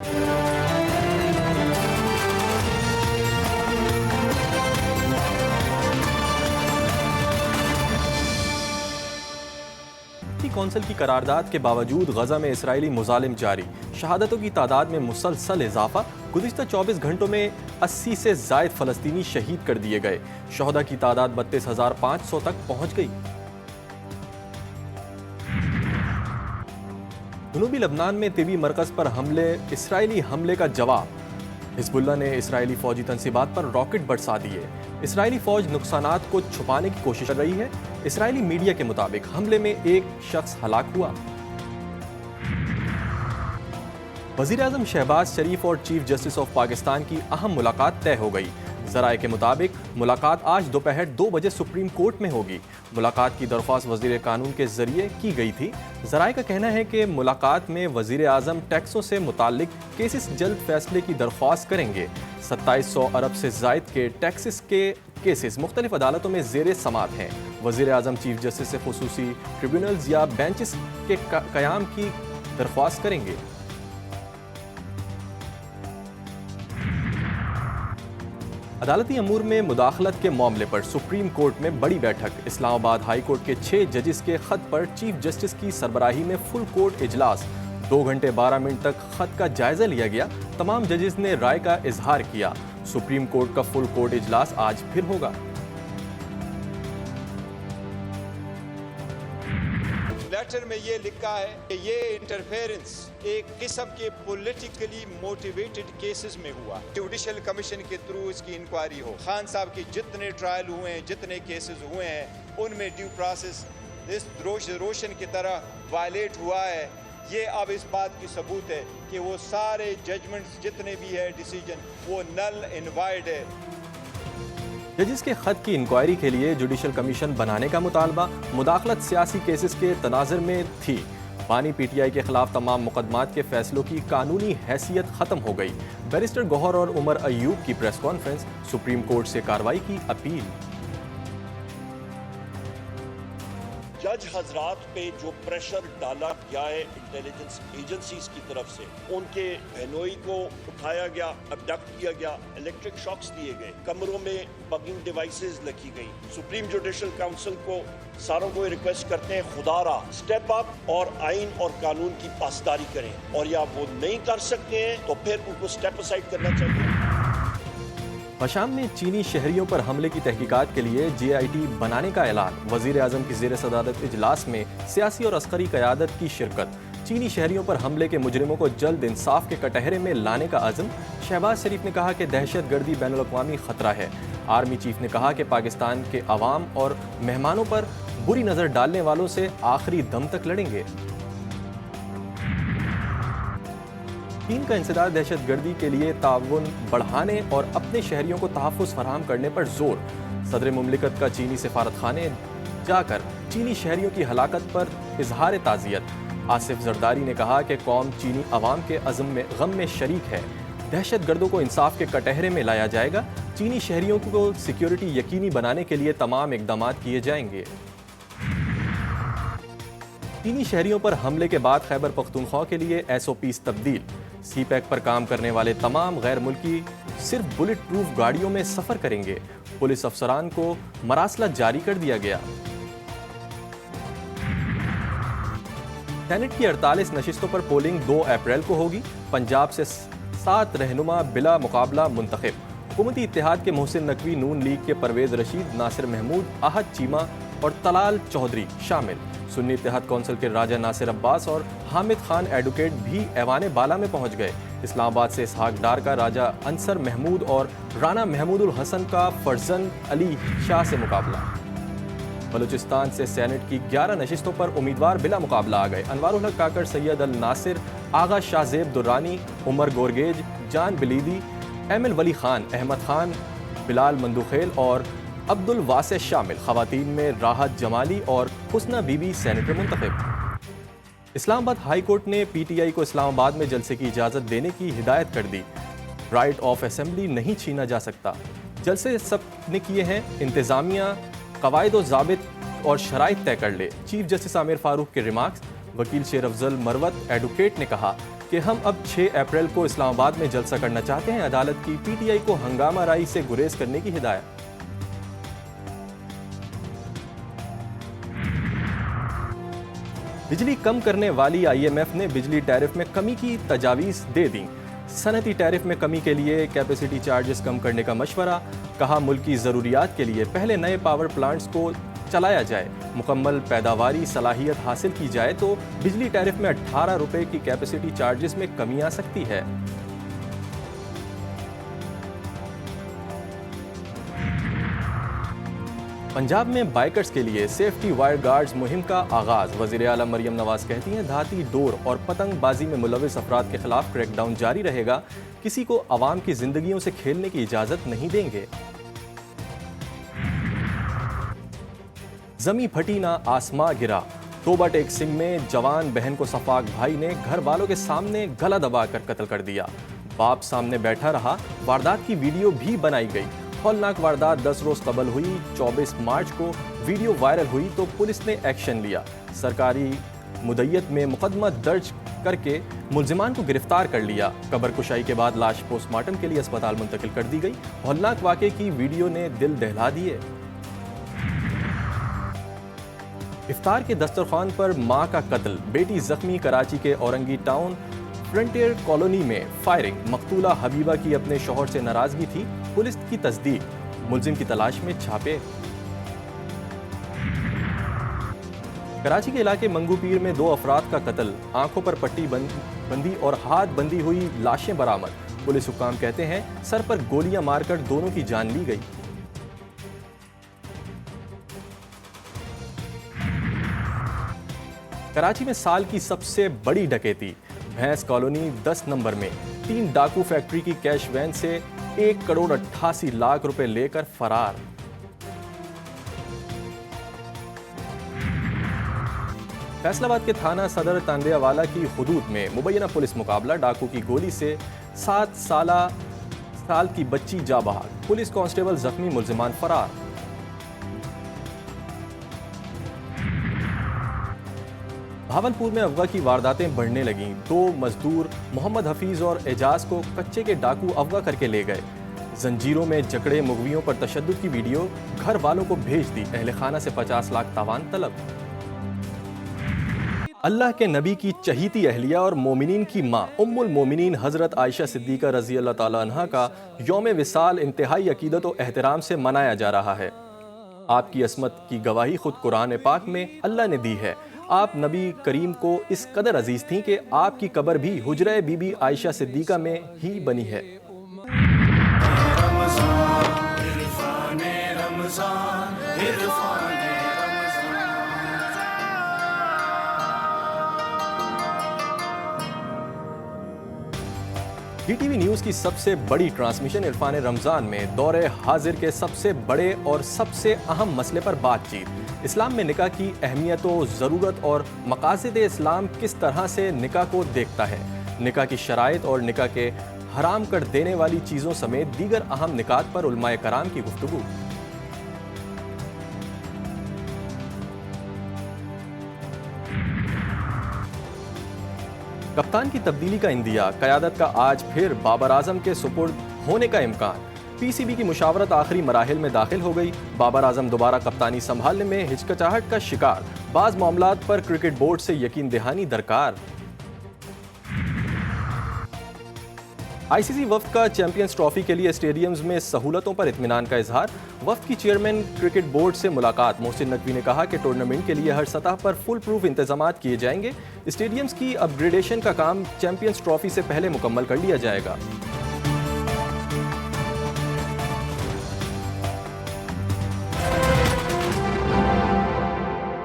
Council کی قرارداد کے باوجود غزہ میں اسرائیلی مظالم جاری، شہادتوں کی تعداد میں مسلسل اضافہ، گزشتہ 24 گھنٹوں میں 80 سے زائد فلسطینی شہید کر دیے گئے، شہداء کی تعداد 32,500 تک پہنچ گئی۔ جنوبی لبنان میں طبی مرکز پر اسرائیلی حملے کا جواب، حزب اللہ نے اسرائیلی فوجی تنصیبات پر راکٹ برسا دیے، اسرائیلی فوج نقصانات کو چھپانے کی کوشش کر رہی ہے، اسرائیلی میڈیا کے مطابق حملے میں ایک شخص ہلاک ہوا۔ وزیر اعظم شہباز شریف اور چیف جسٹس آف پاکستان کی اہم ملاقات طے ہو گئی، ذرائع کے مطابق ملاقات آج دوپہر 2 بجے سپریم کورٹ میں ہوگی۔ ملاقات کی درخواست وزیر قانون کے ذریعے کی گئی تھی۔ ذرائع کا کہنا ہے کہ ملاقات میں وزیر اعظم ٹیکسوں سے متعلق کیسز جلد فیصلے کی درخواست کریں گے۔ 2700 ارب سے زائد کے ٹیکسز کے کیسز مختلف عدالتوں میں زیر سماعت ہیں۔ وزیر اعظم چیف جسٹس سے خصوصی ٹریبیونلز یا بینچز کے قیام کی درخواست کریں گے۔ عدالتی امور میں مداخلت کے معاملے پر سپریم کورٹ میں بڑی بیٹھک، اسلام آباد ہائی کورٹ کے 6 ججز کے خط پر چیف جسٹس کی سربراہی میں فل کورٹ اجلاس، 2 گھنٹے 12 منٹ تک خط کا جائزہ لیا گیا، تمام ججز نے رائے کا اظہار کیا۔ سپریم کورٹ کا فل کورٹ اجلاس آج پھر ہوگا۔ لیٹر میں یہ لکھا ہے کہ یہ انٹرفیرنس ایک قسم کے پولیٹیکلی موٹیویٹڈ کیسز میں ہوا، جوڈیشل کمیشن کے تھرو اس کی انکوائری ہو۔ خان صاحب کی جتنے ٹرائل ہوئے ہیں، جتنے کیسز ہوئے ہیں، ان میں ڈیو پروسیس اس روشن کی طرح وائلیٹ ہوا ہے۔ یہ اب اس بات کی ثبوت ہے کہ وہ سارے ججمنٹس جتنے بھی ہے ڈیسیجن وہ نل اینڈ وائڈ ہے۔ ججز کے خط کی انکوائری کے لیے جوڈیشل کمیشن بنانے کا مطالبہ، مداخلت سیاسی کیسز کے تناظر میں تھی۔ بانی پی ٹی آئی کے خلاف تمام مقدمات کے فیصلوں کی قانونی حیثیت ختم ہو گئی، بیرسٹر گوہر اور عمر ایوب کی پریس کانفرنس، سپریم کورٹ سے کارروائی کی اپیل۔ جج حضرات پہ جو پریشر ڈالا گیا ہے انٹیلیجنس ایجنسیز کی طرف سے، ان کے بہنوئی کو اٹھایا گیا، ابڈکٹ کیا گیا، الیکٹرک شاکس دیے گئے، کمروں میں بگنگ ڈیوائسز لگی گئی۔ سپریم جوڈیشل کاؤنسل کو ساروں کو ریکویسٹ کرتے ہیں، خدا را سٹیپ اپ اور آئین اور قانون کی پاسداری کریں، اور یا وہ نہیں کر سکتے ہیں تو پھر ان کو سٹیپ اسائڈ کرنا چاہیے۔ شام میں چینی شہریوں پر حملے کی تحقیقات کے لیے جے آئی ٹی بنانے کا اعلان، وزیر اعظم کی زیر صدارت اجلاس میں سیاسی اور عسکری قیادت کی شرکت، چینی شہریوں پر حملے کے مجرموں کو جلد انصاف کے کٹہرے میں لانے کا عزم۔ شہباز شریف نے کہا کہ دہشت گردی بین الاقوامی خطرہ ہے۔ آرمی چیف نے کہا کہ پاکستان کے عوام اور مہمانوں پر بری نظر ڈالنے والوں سے آخری دم تک لڑیں گے۔ چین کا انسداد دہشت گردی کے لیے تعاون بڑھانے اور اپنے شہریوں کو تحفظ فراہم کرنے پر زور، صدر مملکت کا چینی سفارت خانے جا کر چینی شہریوں کی ہلاکت پر اظہار تعزیت۔ آصف زرداری نے کہا کہ قوم چینی عوام کے غم میں شریک ہے، دہشت گردوں کو انصاف کے کٹہرے میں لایا جائے گا، چینی شہریوں کو سیکیورٹی یقینی بنانے کے لیے تمام اقدامات کیے جائیں گے۔ چینی شہریوں پر حملے کے بعد خیبر پختونخوا کے لیے ایس او پیز تبدیل، سی پیک پر کام کرنے والے تمام غیر ملکی صرف بلٹ پروف گاڑیوں میں سفر کریں گے، پولیس افسران کو مراسلہ جاری کر دیا گیا۔ سینٹ کی 48 نشستوں پر پولنگ 2 اپریل کو ہوگی، پنجاب سے 7 رہنما بلا مقابلہ منتخب، حکومتی اتحاد کے محسن نقوی، نون لیگ کے پرویز رشید، ناصر محمود، احد چیمہ اور طلال چودھری شامل، سنی اتحاد کونسل کے راجہ ناصر عباس اور حامد خان ایڈوکیٹ بھی ایوان بالا میں پہنچ گئے، اسلام آباد سے اسحاق ڈار کا راجہ انصر محمود اور رانا محمود الحسن کا فرزند علی شاہ سے مقابلہ۔ بلوچستان سے سینٹ کی 11 نشستوں پر امیدوار بلا مقابلہ آ گئے، انوار الحق کاکڑ، سید الناصر، آغا شاہ زیب درانی، عمر گورگیج، جان بلیدی، ایم ایل ولی خان، احمد خان، بلال مندوخیل اور عبد الواسع شامل، خواتین میں راحت جمالی اور حسنہ بی بی سینیٹر منتخب۔ اسلام آباد ہائی کورٹ نے پی ٹی آئی کو اسلام آباد میں جلسے کی اجازت دینے کی ہدایت کر دی، رائٹ آف اسمبلی نہیں چھینا جا سکتا، جلسے سب نے کیے ہیں، انتظامیہ قواعد و ضابط اور شرائط طے کر لے، چیف جسٹس عامر فاروق کے ریمارکس۔ وکیل شیر افضل مروت ایڈوکیٹ نے کہا کہ ہم اب 6 اپریل کو اسلام آباد میں جلسہ کرنا چاہتے ہیں۔ عدالت کی پی ٹی آئی کو ہنگامہ آرائی سے گریز کرنے کی ہدایت۔ بجلی کم کرنے والی آئی ایم ایف نے بجلی ٹیرف میں کمی کی تجاویز دے دیں۔ صنعتی ٹیرف میں کمی کے لیے کیپیسٹی چارجز کم کرنے کا مشورہ، کہا ملکی ضروریات کے لیے پہلے نئے پاور پلانٹس کو چلایا جائے، مکمل پیداواری صلاحیت حاصل کی جائے تو بجلی ٹیرف میں 18 روپے کی کیپیسٹی چارجز میں کمی آ سکتی ہے۔ پنجاب میں بائیکرز کے لیے سیفٹی وائر گارڈز مہم کا آغاز۔ وزیر اعلیٰ مریم نواز کہتی ہیں دھاتی ڈور اور پتنگ بازی میں ملوث افراد کے خلاف کریک ڈاؤن جاری رہے گا، کسی کو عوام کی زندگیوں سے کھیلنے کی اجازت نہیں دیں گے۔ زمیں پھٹی نہ آسماں گرا، توبہ ٹیک سنگھ میں جوان بہن کو سفاک بھائی نے گھر والوں کے سامنے گلا دبا کر قتل کر دیا۔ باپ سامنے بیٹھا رہا، واردات کی ویڈیو بھی بنائی گئی۔ ہولناک واردات 10 روز قبل ہوئی، 24 مارچ کو ویڈیو وائرل ہوئی تو پولیس نے ایکشن لیا۔ سرکاری مدعیت میں مقدمہ درج کر کے ملزمان کو گرفتار کر لیا۔ قبر کشائی کے بعد لاش پوسٹ مارٹم کے لیے اسپتال منتقل کر دی گئی۔ ہولناک واقعے کی ویڈیو نے دل دہلا دیے۔ افطار کے دسترخوان پر ماں کا قتل، بیٹی زخمی۔ کراچی کے اورنگی ٹاؤن فرنٹیئر کالونی میں فائرنگ، مقتولہ حبیبہ کی اپنے شوہر سے ناراضگی تھی، پولیس کی تصدیق، ملزم کی تلاش میں چھاپے۔ کراچی کے علاقے منگو پیر میں 2 افراد کا قتل، آنکھوں پر پٹی بندی اور ہاتھ بندی ہوئی لاشیں برآمد۔ پولیس حکام کہتے ہیں سر پر گولیاں مار کر دونوں کی جان لی گئی۔ کراچی میں سال کی سب سے بڑی ڈکیتی، بھینس کالونی 10 نمبر میں 3 ڈاکو فیکٹری کی کیش وین سے 1 کروڑ 88 لاکھ روپے لے کر فرار۔ فیصل آباد کے تھانہ صدر تاندیا والا کی حدود میں مبینہ پولیس مقابلہ، ڈاکو کی گولی سے 7 سال کی بچی جاں بحق، پولیس کانسٹیبل زخمی، ملزمان فرار۔ بھاولپور میں اغوا کی وارداتیں بڑھنے لگیں، 2 مزدور محمد حفیظ اور اعجاز کو کچے کے ڈاکو اغوا کر کے لے گئے۔ زنجیروں میں جکڑے مغویوں پر تشدد کی ویڈیو گھر والوں کو بھیج دی، اہل خانہ سے 50 لاکھ تاوان طلب۔ اللہ کے نبی کی چہیتی اہلیہ اور مومنین کی ماں ام المومنین حضرت عائشہ صدیقہ رضی اللہ تعالی عنہا کا یوم وصال انتہائی عقیدت و احترام سے منایا جا رہا ہے۔ آپ کی عصمت کی گواہی خود قرآن پاک میں اللہ نے دی ہے۔ آپ نبی کریم کو اس قدر عزیز تھیں کہ آپ کی قبر بھی حجرہ بی بی عائشہ صدیقہ میں ہی بنی ہے۔ ڈی ٹی وی نیوز کی سب سے بڑی ٹرانسمیشن عرفان رمضان میں دور حاضر کے سب سے بڑے اور سب سے اہم مسئلے پر بات چیت، اسلام میں نکاح کی اہمیت و ضرورت اور مقاصد اسلام کس طرح سے نکاح کو دیکھتا ہے، نکاح کی شرائط اور نکاح کے حرام کر دینے والی چیزوں سمیت دیگر اہم نکات پر علماء کرام کی گفتگو۔ کپتان کی تبدیلی کا اندیا، قیادت کا آج پھر بابر اعظم کے سپرد ہونے کا امکان، پی سی بی کی مشاورت آخری مراحل میں داخل ہو گئی، بابر اعظم دوبارہ کپتانی سنبھالنے میں ہچکچاہٹ کا شکار، بعض معاملات پر کرکٹ بورڈ سے یقین دہانی درکار۔ آئی سی سی وفد کا چیمپئنز ٹرافی کے لیے اسٹیڈیمز میں سہولتوں پر اطمینان کا اظہار، وفد کی چیئرمین کرکٹ بورڈ سے ملاقات، محسن نقوی نے کہا کہ ٹورنامنٹ کے لیے ہر سطح پر فل پروف انتظامات کیے جائیں گے، اسٹیڈیمز کی اپ گریڈیشن کا کام چیمپئنز ٹرافی سے پہلے مکمل کر لیا جائے گا۔